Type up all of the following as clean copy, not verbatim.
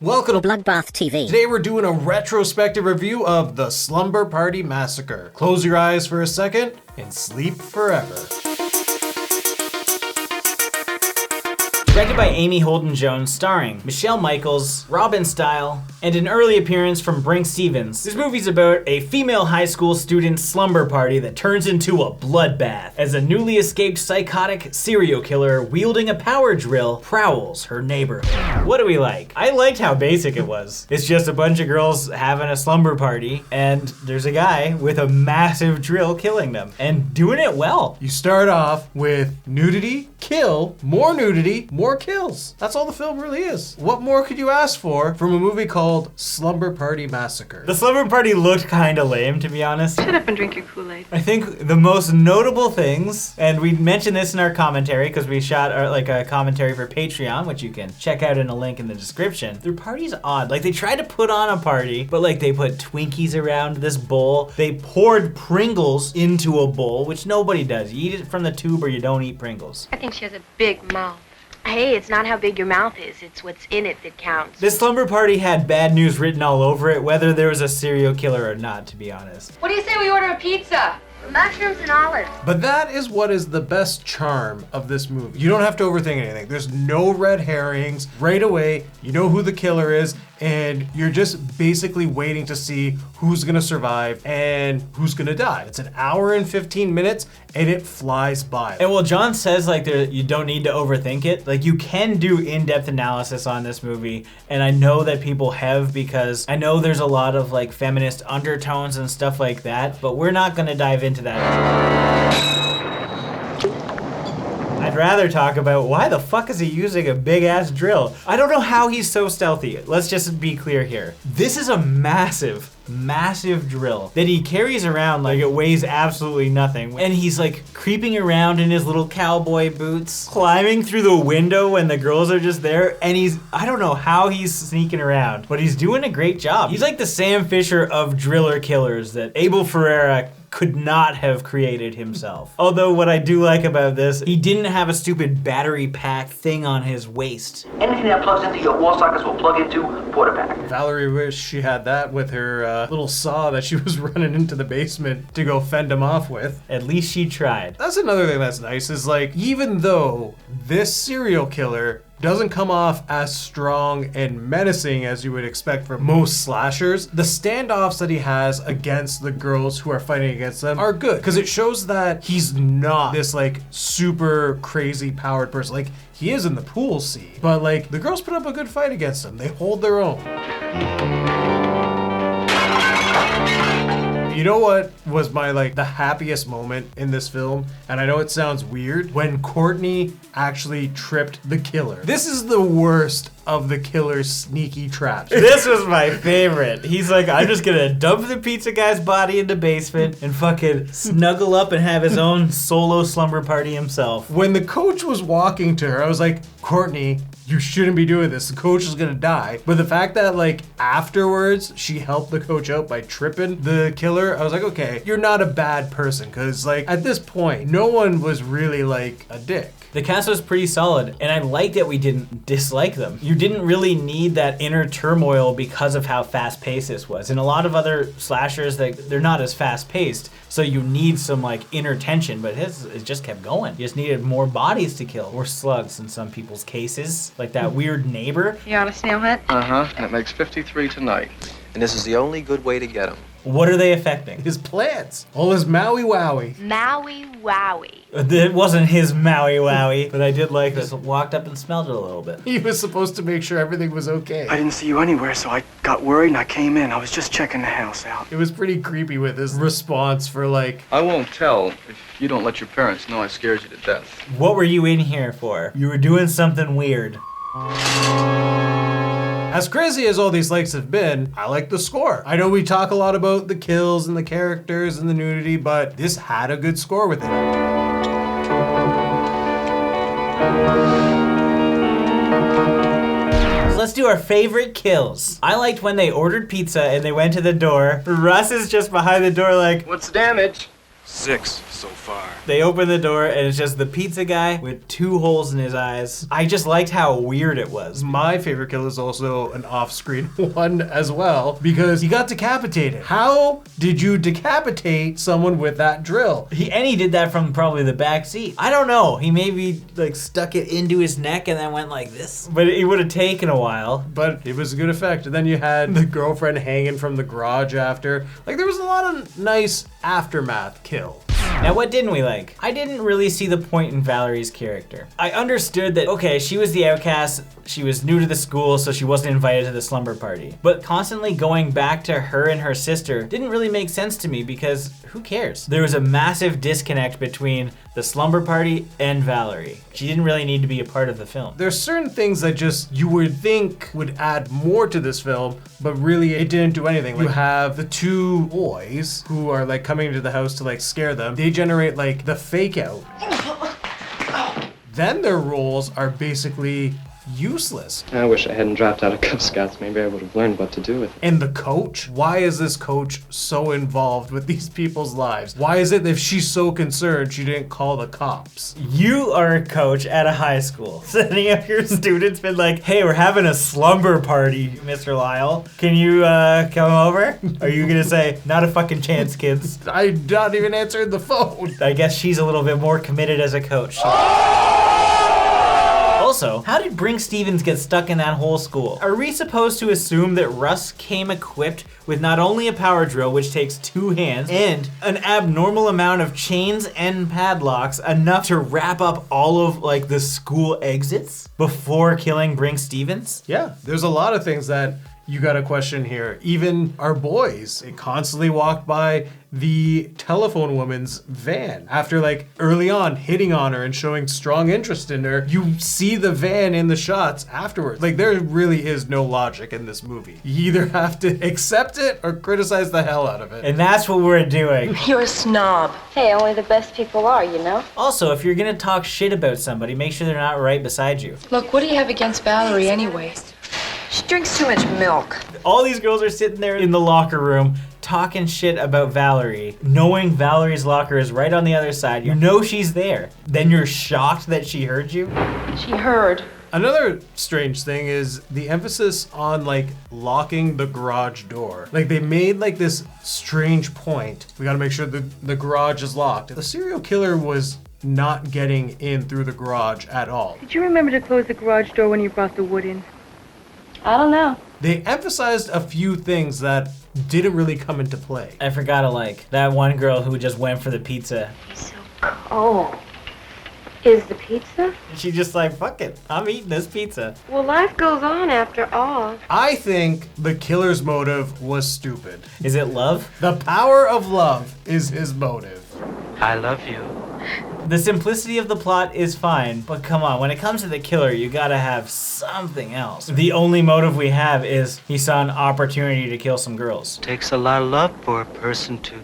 Welcome to Bloodbath TV. Today we're doing a retrospective review of the Slumber Party Massacre. Close your eyes for a second and sleep forever. Directed by Amy Holden Jones, starring Michelle Michaels, Robin Style, and an early appearance from Brink Stevens. This movie's about a female high school student slumber party that turns into a bloodbath as a newly escaped psychotic serial killer wielding a power drill prowls her neighborhood. What do we like? I liked how basic it was. It's just a bunch of girls having a slumber party, and there's a guy with a massive drill killing them, and doing it well. You start off with nudity, kill, more nudity, more kills. That's all the film really is. What more could you ask for from a movie called Slumber Party Massacre? The slumber party looked kinda lame, to be honest. Shut up and drink your Kool-Aid. I think the most notable things, and we mentioned this in our commentary because we shot a commentary for Patreon, which you can check out in a link in the description. Their party's odd. Like, they tried to put on a party, but like they put Twinkies around this bowl. They poured Pringles into a bowl, which nobody does. You eat it from the tube or you don't eat Pringles. I think she has a big mouth. Hey, it's not how big your mouth is, it's what's in it that counts. This slumber party had bad news written all over it, whether there was a serial killer or not, to be honest. What do you say we order a pizza? Mushrooms and olives. But that is what is the best charm of this movie. You don't have to overthink anything. There's no red herrings. Right away, you know who the killer is, and you're just basically waiting to see who's gonna survive and who's gonna die. It's an hour and 15 minutes, and it flies by. And while John says like you don't need to overthink it, like you can do in-depth analysis on this movie, and I know that people have because I know there's a lot of like feminist undertones and stuff like that, but we're not gonna dive into that. I'd rather talk about why the fuck is he using a big ass drill? I don't know how he's so stealthy. Let's just be clear here. This is a massive drill that he carries around like it weighs absolutely nothing. And he's like creeping around in his little cowboy boots, climbing through the window when the girls are just there. And I don't know how he's sneaking around, but he's doing a great job. He's like the Sam Fisher of driller killers that Abel Ferrara could not have created himself. Although what I do like about this, he didn't have a stupid battery pack thing on his waist. Anything that plugs into your wall sockets will plug into quarter pack. Valerie wished she had that with her little saw that she was running into the basement to go fend him off with. At least she tried. That's another thing that's nice is like, even though this serial killer doesn't come off as strong and menacing as you would expect from most slashers, the standoffs that he has against the girls who are fighting against them are good because it shows that he's not this like super crazy powered person. Like, he is in the pool scene, but like the girls put up a good fight against him. They hold their own. You know what was my the happiest moment in this film? And I know it sounds weird, when Courtney actually tripped the killer. This is the worst of the killer's sneaky traps. This was my favorite. He's like, I'm just gonna dump the pizza guy's body in the basement and fucking snuggle up and have his own solo slumber party himself. When the coach was walking to her, I was like, Courtney, you shouldn't be doing this. The coach is gonna die. But the fact that afterwards she helped the coach out by tripping the killer, I was like, okay, you're not a bad person. Cause at this point, no one was really a dick. The cast was pretty solid, and I like that we didn't dislike them. You didn't really need that inner turmoil because of how fast-paced this was. In a lot of other slashers, they're not as fast-paced, so you need some inner tension, but it just kept going. You just needed more bodies to kill, or slugs in some people's cases, like that weird neighbor. You on a snail hut? Uh-huh, and it makes 53 tonight. And this is the only good way to get him. What are they affecting? His plants. All his Maui Wowie. Maui Wowie. It wasn't his Maui Wowie, but I did like this. Walked up and smelled it a little bit. He was supposed to make sure everything was okay. I didn't see you anywhere, so I got worried and I came in. I was just checking the house out. It was pretty creepy with his response for I won't tell if you don't let your parents know I scared you to death. What were you in here for? You were doing something weird. As crazy as all these likes have been, I like the score. I know we talk a lot about the kills and the characters and the nudity, but this had a good score with it. Let's do our favorite kills. I liked when they ordered pizza and they went to the door. Russ is just behind the door like, What's the damage? 6 so far. They open the door and it's just the pizza guy with 2 holes in his eyes. I just liked how weird it was. My favorite kill is also an off-screen one as well, because he got decapitated. How did you decapitate someone with that drill? He did that from probably the back seat. I don't know. He maybe like stuck it into his neck and then went like this. But it would have taken a while. But it was a good effect. And then you had the girlfriend hanging from the garage after. Like, there was a lot of nice aftermath kills. Now, what didn't we like? I didn't really see the point in Valerie's character. I understood that, okay, she was the outcast, she was new to the school, so she wasn't invited to the slumber party. But constantly going back to her and her sister didn't really make sense to me because who cares? There was a massive disconnect between the slumber party and Valerie. She didn't really need to be a part of the film. There's certain things that just you would think would add more to this film, but really it didn't do anything. Like, you have the 2 boys who are like coming into the house to like scare them. They generate like the fake out. Then their roles are basically useless. I wish I hadn't dropped out of Cub Scouts. Maybe I would have learned what to do with it. And the coach? Why is this coach so involved with these people's lives? Why is it if she's so concerned she didn't call the cops? You are a coach at a high school, setting up your students, been like, hey, we're having a slumber party, Mr. Lyle. Can you come over? Are you gonna say, not a fucking chance, kids? I'm not even answering the phone. I guess she's a little bit more committed as a coach. Also, how did Brink Stevens get stuck in that whole school? Are we supposed to assume that Russ came equipped with not only a power drill, which takes 2 hands, and an abnormal amount of chains and padlocks, enough to wrap up all of like the school exits before killing Brink Stevens? Yeah, there's a lot of things that you gotta question here. Even our boys, it constantly walked by the telephone woman's van. After like early on hitting on her and showing strong interest in her, you see the van in the shots afterwards. Like, there really is no logic in this movie. You either have to accept it or criticize the hell out of it. And that's what we're doing. You're a snob. Hey, only the best people are, you know? Also, if you're gonna talk shit about somebody, make sure they're not right beside you. Look, what do you have against Valerie anyway? She drinks too much milk. All these girls are sitting there in the locker room talking shit about Valerie, knowing Valerie's locker is right on the other side. You know she's there. Then you're shocked that she heard you. She heard. Another strange thing is the emphasis on like locking the garage door. Like, they made like this strange point. We gotta make sure the garage is locked. The serial killer was not getting in through the garage at all. Did you remember to close the garage door when you brought the wood in? I don't know. They emphasized a few things that didn't really come into play. I forgot to like that one girl who just went for the pizza. So cold. Is the pizza? She just like, fuck it, I'm eating this pizza. Well, life goes on after all. I think the killer's motive was stupid. Is it love? The power of love is his motive. I love you. The simplicity of the plot is fine, but come on, when it comes to the killer, you gotta have something else. The only motive we have is he saw an opportunity to kill some girls. Takes a lot of love for a person to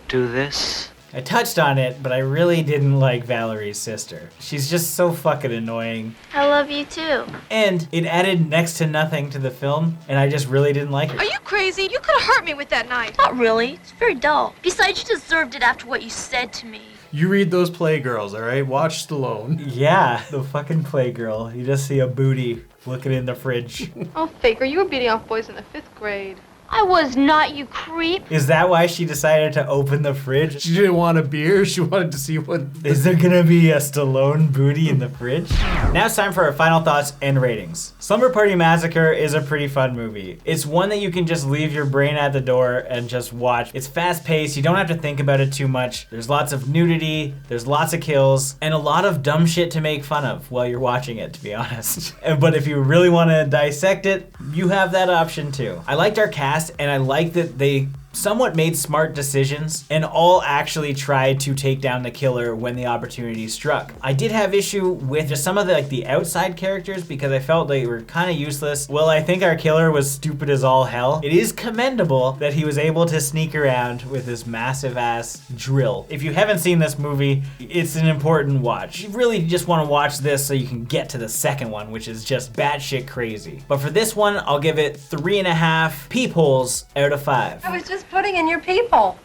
do this. I touched on it, but I really didn't like Valerie's sister. She's just so fucking annoying. I love you too. And it added next to nothing to the film, and I just really didn't like her. Are you crazy? You could have hurt me with that knife. Not really. It's very dull. Besides, you deserved it after what you said to me. You read those Playgirls, all right? Watch Stallone. Yeah, the fucking Playgirl. You just see a booty looking in the fridge. Oh, Faker, you were beating off boys in the 5th grade. I was not, you creep. Is that why she decided to open the fridge? She didn't want a beer. She wanted to see what... Is there gonna be a Stallone booty in the fridge? Now it's time for our final thoughts and ratings. Slumber Party Massacre is a pretty fun movie. It's one that you can just leave your brain at the door and just watch. It's fast paced, you don't have to think about it too much. There's lots of nudity, there's lots of kills, and a lot of dumb shit to make fun of while you're watching it, to be honest. But if you really wanna dissect it, you have that option too. I liked our cast, and I like that they somewhat made smart decisions and all actually tried to take down the killer when the opportunity struck. I did have issue with just some of the outside characters because I felt they were kind of useless. Well, I think our killer was stupid as all hell. It is commendable that he was able to sneak around with this massive ass drill. If you haven't seen this movie, it's an important watch. You really just want to watch this so you can get to the second one, which is just batshit crazy. But for this one, I'll give it 3.5 peepholes out of 5. I was just putting in your people.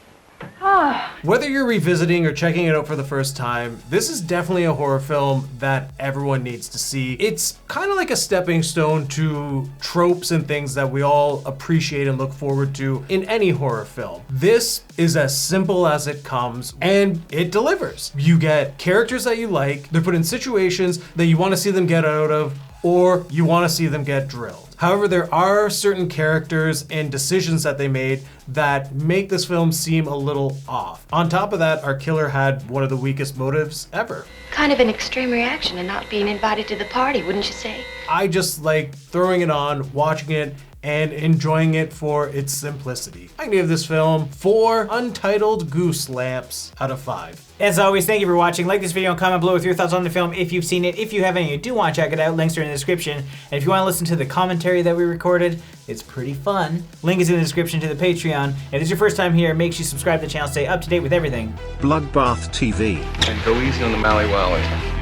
Whether you're revisiting or checking it out for the first time, this is definitely a horror film that everyone needs to see. It's kind of like a stepping stone to tropes and things that we all appreciate and look forward to in any horror film. This is as simple as it comes, and it delivers. You get characters that you like, they're put in situations that you want to see them get out of, or you want to see them get drilled. However, there are certain characters and decisions that they made that make this film seem a little off. On top of that, our killer had one of the weakest motives ever. Kind of an extreme reaction to not being invited to the party, wouldn't you say? I just like throwing it on, watching it, and enjoying it for its simplicity. I give this film 4 untitled goose lamps out of 5. As always, thank you for watching. Like this video and comment below with your thoughts on the film if you've seen it. If you haven't and you do want to check it out, links are in the description. And if you want to listen to the commentary that we recorded, it's pretty fun. Link is in the description to the Patreon. If this is your first time here, make sure you subscribe to the channel, stay up to date with everything. Bloodbath TV. And go easy on the Mally Wally.